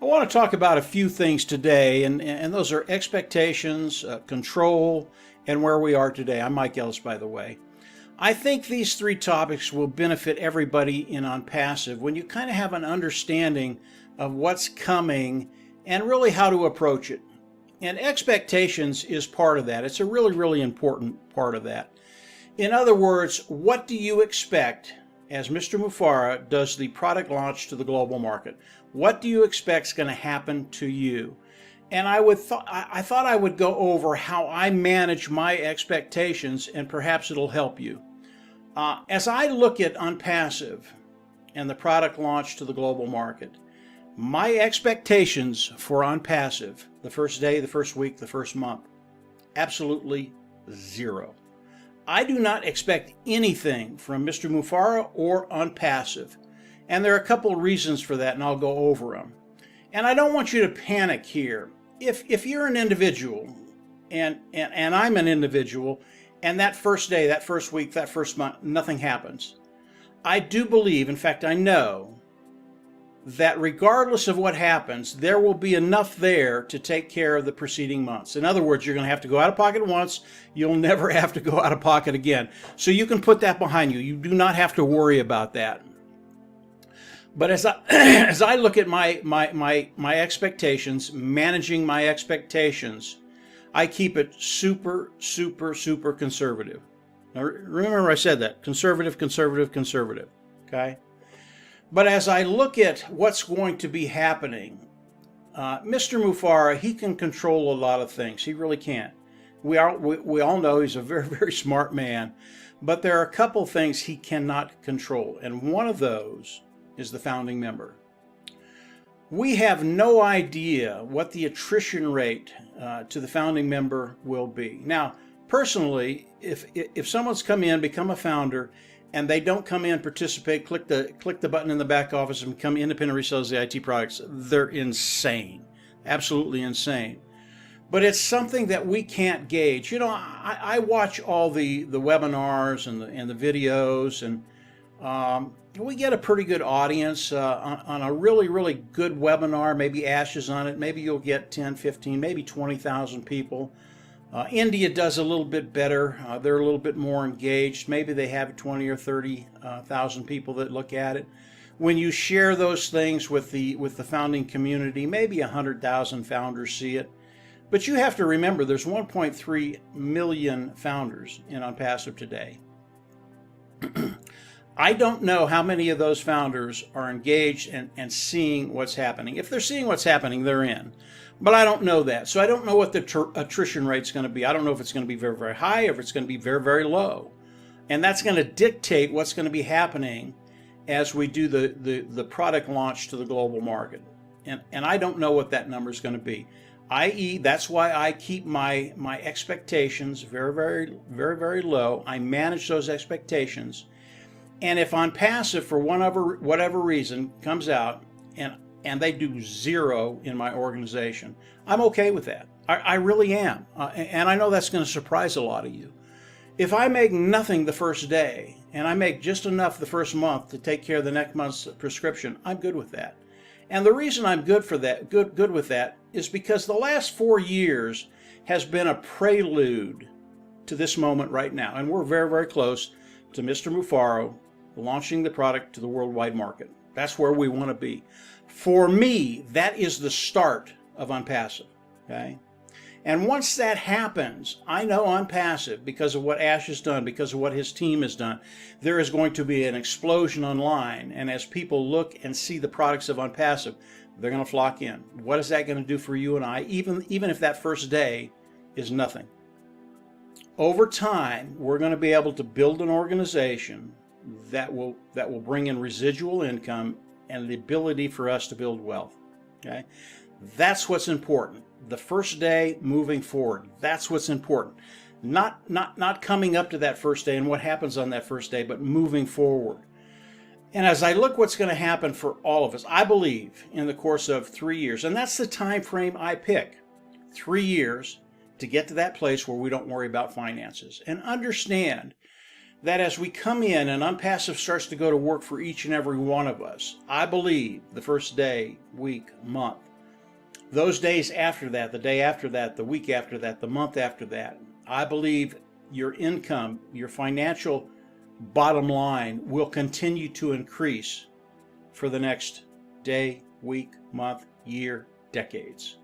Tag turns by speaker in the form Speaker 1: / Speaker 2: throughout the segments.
Speaker 1: I want to talk about a few things today, and those are expectations, control, and where we are today. I'm Mike Ellis, by the way. I think these three topics will benefit everybody in ONPASSIVE when you kind of have an understanding of what's coming and really how to approach it. And expectations is part of that. It's a really, really important part of that. In other words, what do you expect as Mr. Mufareh does the product launch to the global market? What do you expect is going to happen to you? And I thought I would go over how I manage my expectations, and perhaps it'll help you. As I look at ONPASSIVE and the product launch to the global market, my expectations for ONPASSIVE, the first day, the first week, the first month, absolutely zero. I do not expect anything from Mr. Mufareh or ONPASSIVE. And there are a couple of reasons for that, and I'll go over them. And I don't want you to panic here. If you're an individual, and I'm an individual, and that first day, that first week, that first month, nothing happens, I do believe, in fact, I know, that regardless of what happens, there will be enough there to take care of the preceding months. In other words, you're going to have to go out of pocket once. You'll never have to go out of pocket again. So you can put that behind you. You do not have to worry about that. But as I look at my expectations, managing my expectations, I keep it super, super, super conservative. Now, remember I said that. Conservative, conservative, conservative. Okay? But as I look at what's going to be happening, Mr. Mufareh, he can control a lot of things. He really can. We all know he's a very, very smart man. But there are a couple things he cannot control. And one of those is the founding member. We have no idea what the attrition rate to the founding member will be. Now, personally, if someone's come in, become a founder, and they don't come in, participate, click the button in the back office and become independent resellers of the IT products, they're insane, absolutely insane. But it's something that we can't gauge. You know, I watch all the webinars and the videos, and we get a pretty good audience on a really, really good webinar. Maybe Ash is on it. Maybe you'll get 10, 15, maybe 20,000 people. India does a little bit better. They're a little bit more engaged. Maybe they have 20 or 30,000 people that look at it. When you share those things with the founding community, maybe 100,000 founders see it. But you have to remember there's 1.3 million founders in ONPASSIVE today. I don't know how many of those founders are engaged and seeing what's happening. If they're seeing what's happening, they're in. But I don't know that. So I don't know what the attrition rate's going to be. I don't know if it's going to be very, very high or if it's going to be very, very low. And that's going to dictate what's going to be happening as we do the product launch to the global market. And I don't know what that number is going to be. I.e., that's why I keep my expectations very, very, very, very low. I manage those expectations. And if ONPASSIVE, for whatever reason, comes out and they do zero in my organization, I'm okay with that. I really am. And I know that's going to surprise a lot of you. If I make nothing the first day and I make just enough the first month to take care of the next month's prescription, I'm good with that. And the reason I'm good with that is because the last 4 years has been a prelude to this moment right now. And we're very, very close to Mr. Mufareh launching the product to the worldwide market. That's where we want to be. For me, that is the start of ONPASSIVE. Okay? And once that happens, I know ONPASSIVE, because of what Ash has done, because of what his team has done, there is going to be an explosion online. And as people look and see the products of ONPASSIVE, they're going to flock in. What is that going to do for you and I, even if that first day is nothing? Over time, we're going to be able to build an organization that will bring in residual income and the ability for us to build wealth. Okay? That's what's important. The first day moving forward, that's what's important. Not coming up to that first day and what happens on that first day, but moving forward. And as I look what's going to happen for all of us, I believe in the course of 3 years, and that's the time frame I pick, 3 years to get to that place where we don't worry about finances. And understand that as we come in and ONPASSIVE starts to go to work for each and every one of us, I believe the first day, week, month, those days after that, the day after that, the week after that, the month after that, I believe your income, your financial bottom line will continue to increase for the next day, week, month, year, decades.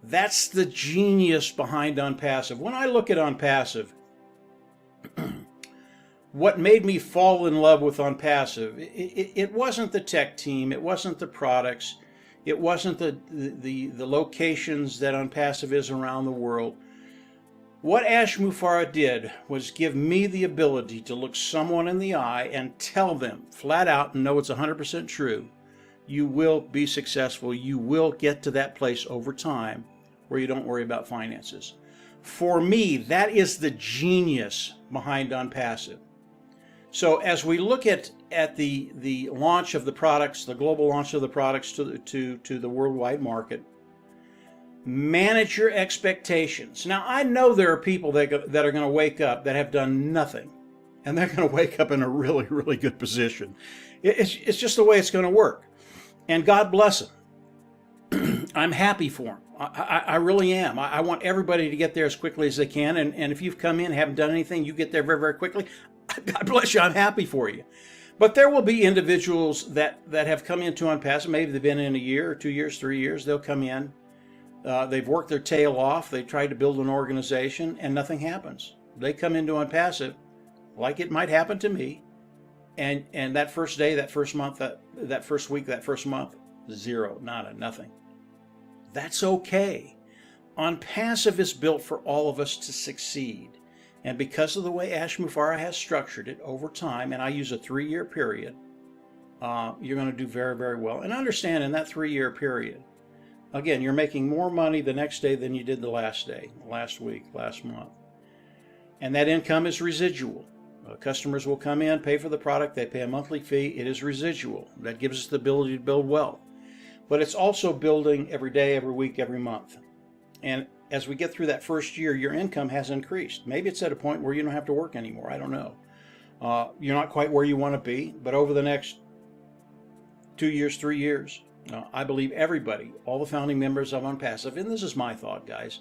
Speaker 1: That's the genius behind ONPASSIVE. When I look at ONPASSIVE, what made me fall in love with ONPASSIVE, it wasn't the tech team, it wasn't the products, it wasn't the locations that ONPASSIVE is around the world. What Ash Mufareh did was give me the ability to look someone in the eye and tell them flat out, and know it's 100% true, you will be successful. You will get to that place over time where you don't worry about finances. For me, that is the genius behind ONPASSIVE. So as we look at the launch of the products, the global launch of the products to the worldwide market, manage your expectations. Now, I know there are people that are going to wake up that have done nothing, and they're going to wake up in a really, really good position. It's just the way it's going to work. And God bless them. I'm happy for them. I really am. I want everybody to get there as quickly as they can. And if you've come in and haven't done anything, you get there very, very quickly. God bless you. I'm happy for you. But there will be individuals that have come into ONPASSIVE. Maybe they've been in a year or 2 years, 3 years. They'll come in. They've worked their tail off. They tried to build an organization and nothing happens. They come into ONPASSIVE like it might happen to me. And that first day, that first month, that first week, that first month, zero, nada, nothing. That's okay. ONPASSIVE is built for all of us to succeed. And because of the way Ash Mufareh has structured it over time, and I use a 3-year period, you're going to do very, very well. And understand, in that 3-year period, again, you're making more money the next day than you did the last day, last week, last month. And that income is residual. Customers will come in, pay for the product, they pay a monthly fee. It is residual. That gives us the ability to build wealth. But it's also building every day, every week, every month. And as we get through that first year, your income has increased. Maybe it's at a point where you don't have to work anymore. I don't know. You're not quite where you want to be, but over the next 2 years, 3 years, I believe everybody, all the founding members of ONPASSIVE, and this is my thought, guys,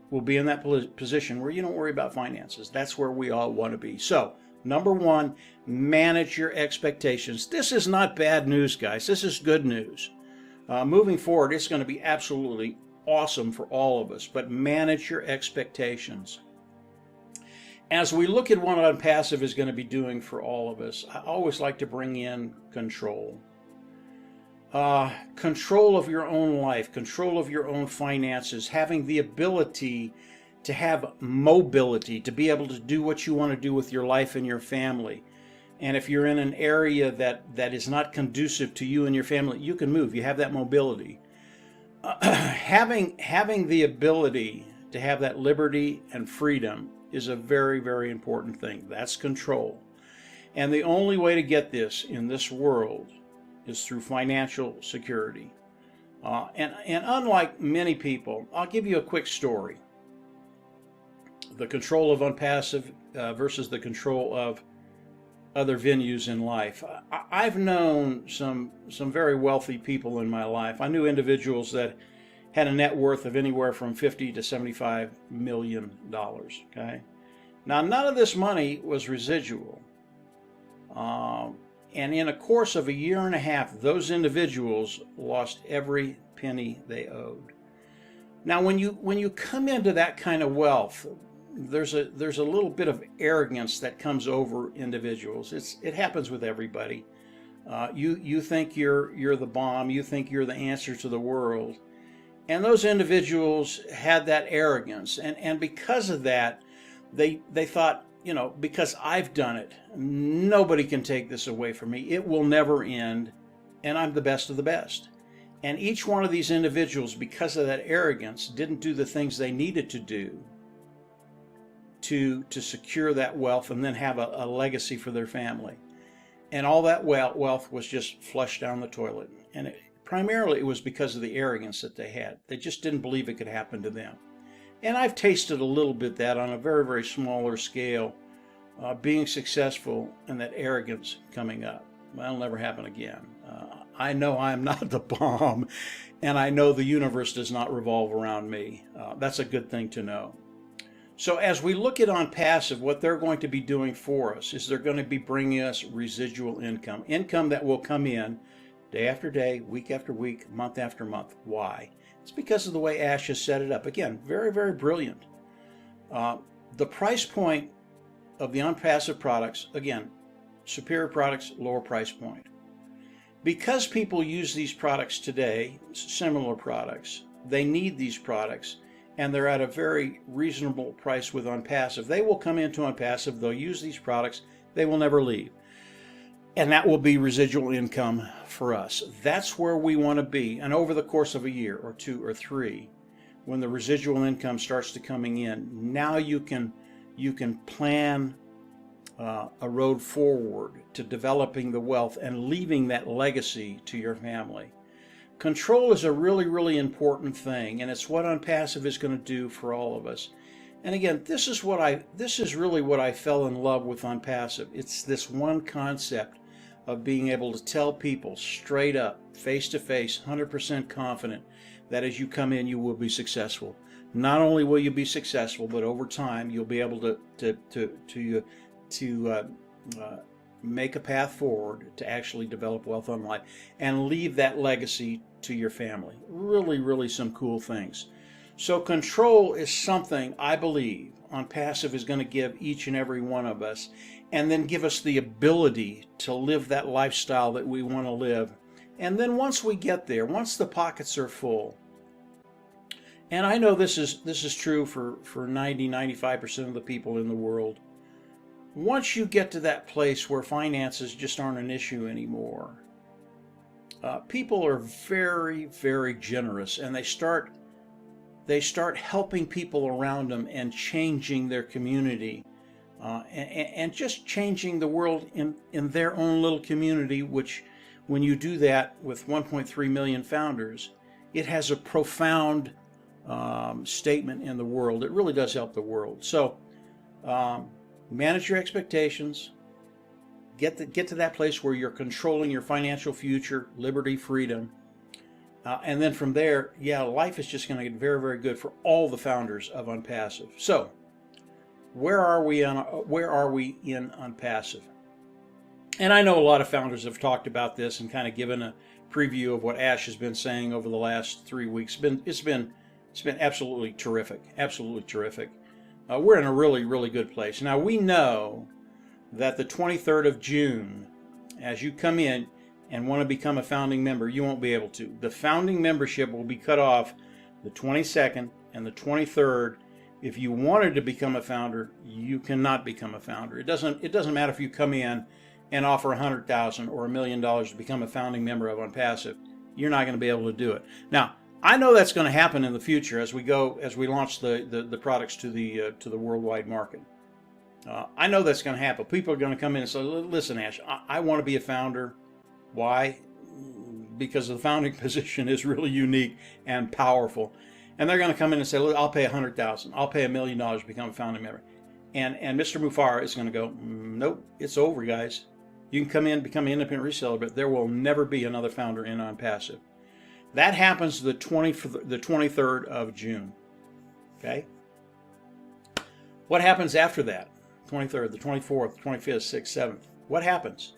Speaker 1: will be in that position where you don't worry about finances. That's where we all want to be. So, number one, manage your expectations. This is not bad news, guys. This is good news. Moving forward, it's going to be absolutely awesome for all of us, but manage your expectations. As we look at what ONPASSIVE is going to be doing for all of us, I always like to bring in control. Control of your own life, control of your own finances, having the ability to have mobility, to be able to do what you want to do with your life and your family. And if you're in an area that is not conducive to you and your family, you can move. You have that mobility. Having the ability to have that liberty and freedom is a very, very important thing. That's control. And the only way to get this in this world is through financial security. And unlike many people, I'll give you a quick story. The control of ONPASSIVE versus the control of other venues in life. I've known some very wealthy people in my life. I knew individuals that had a net worth of anywhere from $50 to $75 million. Okay, now none of this money was residual, and in a course of a year and a half, those individuals lost every penny they owed. Now, when you come into that kind of wealth, there's a little bit of arrogance that comes over individuals. It happens with everybody. You think you're the bomb. You think you're the answer to the world, and those individuals had that arrogance, and because of that, they thought, you know, because I've done it, nobody can take this away from me. It will never end, and I'm the best of the best. And each one of these individuals, because of that arrogance, didn't do the things they needed to do to secure that wealth and then have a legacy for their family. And all that wealth was just flushed down the toilet. And primarily it was because of the arrogance that they had. They just didn't believe it could happen to them. And I've tasted a little bit that on a very, very smaller scale, being successful and that arrogance coming up. That'll never happen again. I know I'm not the bomb, and I know the universe does not revolve around me. That's a good thing to know. So as we look at OnPassive, what they're going to be doing for us is they're going to be bringing us residual income, income that will come in day after day, week after week, month after month. Why? It's because of the way Ash has set it up. Again, very, very brilliant. The price point of the OnPassive products, again, superior products, lower price point. Because people use these products today, similar products, they need these products, and they're at a very reasonable price with OnPassive. They will come into OnPassive, they'll use these products, they will never leave. And that will be residual income for us. That's where we want to be. And over the course of a year or two or three, when the residual income starts to coming in, now you can plan a road forward to developing the wealth and leaving that legacy to your family. Control is a really, really important thing, and it's what OnPassive is going to do for all of us. And again, this is really what I fell in love with OnPassive. It's this one concept of being able to tell people straight up, face to face, 100% confident that as you come in, you will be successful. Not only will you be successful, but over time, you'll be able to make a path forward to actually develop wealth on life and leave that legacy to your family. Really, really some cool things. So control is something I believe OnPassive is going to give each and every one of us, and then give us the ability to live that lifestyle that we want to live. And then once we get there, once the pockets are full, and I know this is true for 90-95% of the people in the world, once you get to that place where finances just aren't an issue anymore, people are very, very generous, and they start helping people around them and changing their community, and just changing the world in their own little community, which when you do that with 1.3 million founders, it has a profound statement in the world. It really does help the world. So manage your expectations. Get to that place where you're controlling your financial future, liberty, freedom. And then from there, yeah, life is just going to get very, very good for all the founders of OnPassive. So, where are we in OnPassive? And I know a lot of founders have talked about this and kind of given a preview of what Ash has been saying over the last 3 weeks. It's been absolutely terrific, absolutely terrific. We're in a really, really good place. Now we know that the 23rd of June, as you come in and want to become a founding member, you won't be able to. The founding membership will be cut off the 22nd and the 23rd. If you wanted to become a founder, you cannot become a founder. It doesn't matter if you come in and offer $100,000 or $1 million to become a founding member of OnPassive. You're not going to be able to do it. Now, I know that's going to happen in the future as we launch the products to the worldwide market. I know that's going to happen. People are going to come in and say, "Listen, Ash, I want to be a founder." Why? Because the founding position is really unique and powerful. And they're going to come in and say, "Look, I'll pay $100,000. I'll pay $1 million to become a founding member." And Mr. Mufareh is going to go, "Nope, it's over, guys. You can come in, become an independent reseller, but there will never be another founder in OnPassive." That happens the 23rd of June. Okay? What happens after that? 23rd, the 24th, 25th, 6th, 7th. What happens?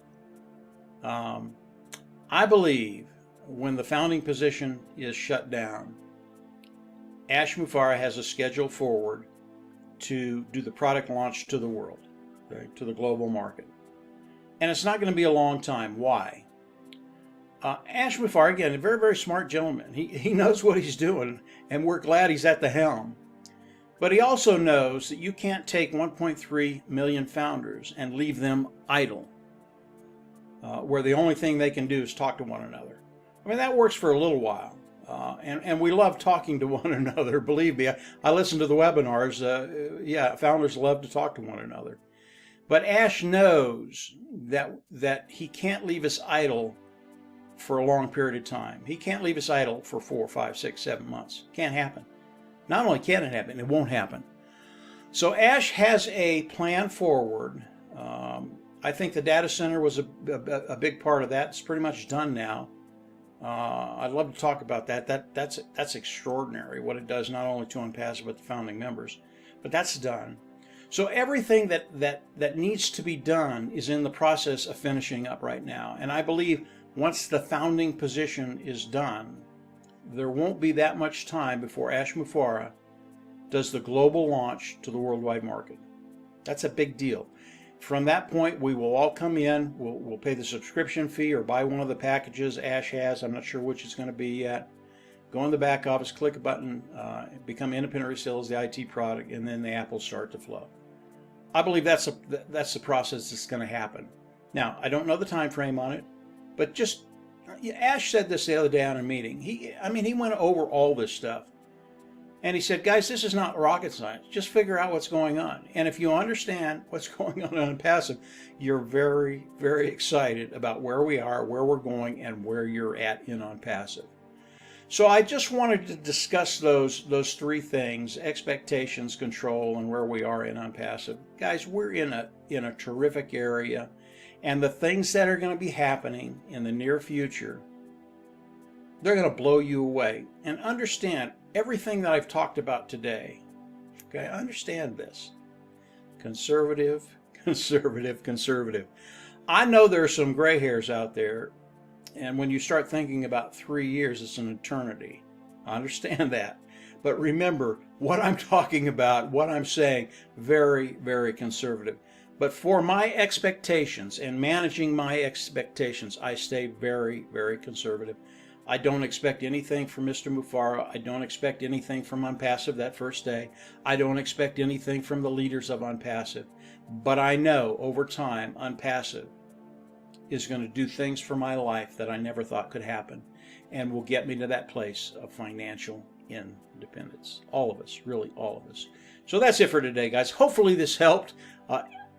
Speaker 1: I believe when the founding position is shut down, Ash Mufareh has a schedule forward to do the product launch to the world, okay, to the global market. And it's not going to be a long time. Why? Ash Mufareh, again, a very, very smart gentleman. He knows what he's doing, and we're glad he's at the helm. But he also knows that you can't take 1.3 million founders and leave them idle, where the only thing they can do is talk to one another. I mean, that works for a little while. And we love talking to one another. Believe me, I listen to the webinars. Yeah, founders love to talk to one another. But Ash knows that he can't leave us idle for a long period of time. He can't leave us idle for 4, 5, 6, 7 months. Can't happen. Not only can it happen, it won't happen. So Ash has a plan forward. I think the data center was a big part of that. It's pretty much done now. I'd love to talk about that. That's extraordinary what it does not only to ONPASSIVE but the founding members. But that's done. So everything that needs to be done is in the process of finishing up right now. And I believe once the founding position is done, there won't be that much time before Ash Mufareh does the global launch to the worldwide market. That's a big deal. From that point, we will all come in, we'll pay the subscription fee or buy one of the packages Ash has. I'm not sure which it's going to be yet. Go in the back office, click a button, become independent resellers, the IT product, and then the apples start to flow. I believe that's the process that's going to happen. Now, I don't know the time frame on it, but just Ash said this the other day on a meeting. He went over all this stuff. And he said, guys, this is not rocket science. Just figure out what's going on. And if you understand what's going on ONPASSIVE, you're very, very excited about where we are, where we're going, and where you're at in ONPASSIVE. So I just wanted to discuss those three things: expectations, control, and where we are in ONPASSIVE. Guys, we're in a terrific area, and the things that are going to be happening in the near future, they're going to blow you away. And understand everything that I've talked about today. Okay, understand this. Conservative, conservative, conservative. I know there are some gray hairs out there, and when you start thinking about 3 years, it's an eternity. I understand that. But remember, what I'm talking about, what I'm saying, very, very conservative. But for my expectations and managing my expectations, I stay very, very conservative. I don't expect anything from Mr. Mufareh. I don't expect anything from ONPASSIVE that first day. I don't expect anything from the leaders of ONPASSIVE. But I know over time, ONPASSIVE is going to do things for my life that I never thought could happen, and will get me to that place of financial independence. All of us, really all of us. So that's it for today, guys. Hopefully this helped.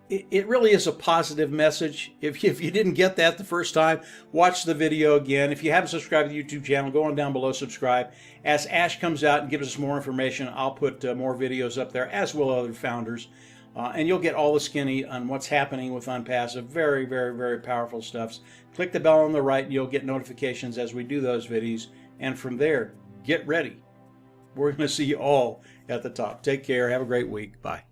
Speaker 1: It really is a positive message. If you didn't get that the first time, watch the video again. If you haven't subscribed to the YouTube channel, go on down below, subscribe. As Ash comes out and gives us more information, I'll put more videos up there, as will other founders. And you'll get all the skinny on what's happening with ONPASSIVE. Very, very, very powerful stuff. Click the bell on the right and you'll get notifications as we do those videos. And from there, get ready. We're going to see you all at the top. Take care. Have a great week. Bye.